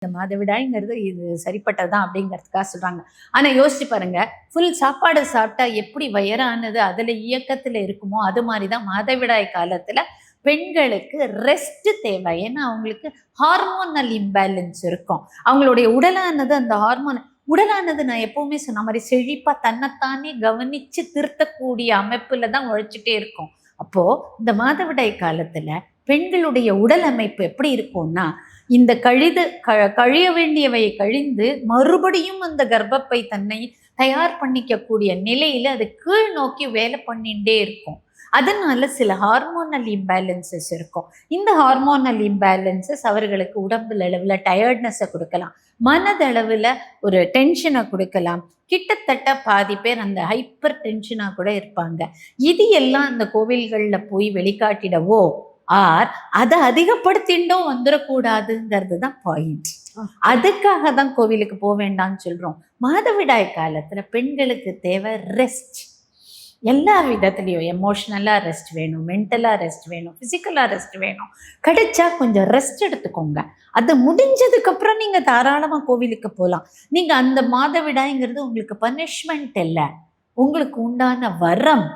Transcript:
இந்த மாதவிடாய்ங்கிறது இது சரிப்பட்டதுதான் அப்படிங்கிறதுக்காக சொல்றாங்க. ஆனா யோசிச்சு பாருங்க, ஃபுல் சாப்பாடு சாப்பிட்டா எப்படி வயரானது அதுல இயக்கத்துல இருக்குமோ, அது மாதிரிதான் மாதவிடாய் காலத்துல பெண்களுக்கு ரெஸ்ட் தேவை. ஏன்னா அவங்களுக்கு ஹார்மோனல் இம்பேலன்ஸ் இருக்கும். அவங்களுடைய உடலானது அந்த உடலானது நான் எப்பவுமே சொன்ன மாதிரி செழிப்பா தன்னைத்தானே கவனிச்சு திருத்தக்கூடிய அமைப்புல தான் உழைச்சிட்டே இருக்கும். அப்போ இந்த மாதவிடாய் காலத்துல பெண்களுடைய உடல் அமைப்பு எப்படி இருக்கும்னா, இந்த கழிய வேண்டியவையை கழிந்து மறுபடியும் அந்த கர்ப்பப்பை தன்னை தயார் பண்ணிக்கக்கூடிய நிலையில அது கீழ் நோக்கி வேலை பண்ணிட்டே இருக்கும். அதனால சில ஹார்மோனல் இம்பேலன்சஸ் இருக்கும். இந்த ஹார்மோனல் இம்பேலன்சஸ் அவர்களுக்கு உடம்புல அளவுல டயர்ட்னஸை கொடுக்கலாம், மனதளவுல ஒரு டென்ஷனை கொடுக்கலாம். கிட்டத்தட்ட பாதி பேர் அந்த ஹைப்பர் டென்ஷனா கூட இருப்பாங்க. இது எல்லாம் அந்த கோவில்கள்ல போய் வெளிக்காட்டிடவோ அதை அதிகப்படுத்திட்டும் வந்துடக்கூடாதுங்கிறது தான் பாயிண்ட். அதுக்காக தான் கோவிலுக்கு போக வேண்டாம்னு சொல்றோம். மாதவிடாய் காலத்துல பெண்களுக்கு தேவை ரெஸ்ட். எல்லா விதத்துலையும் எமோஷ்னலா ரெஸ்ட் வேணும், மென்டலா ரெஸ்ட் வேணும், பிசிக்கலா ரெஸ்ட் வேணும். கிடைச்சா கொஞ்சம் ரெஸ்ட் எடுத்துக்கோங்க. அது முடிஞ்சதுக்கு அப்புறம் நீங்க தாராளமா கோவிலுக்கு போகலாம். நீங்க அந்த மாதவிடாய்ங்கிறது உங்களுக்கு பனிஷ்மெண்ட் இல்லை, உங்களுக்கு உண்டான வரம்.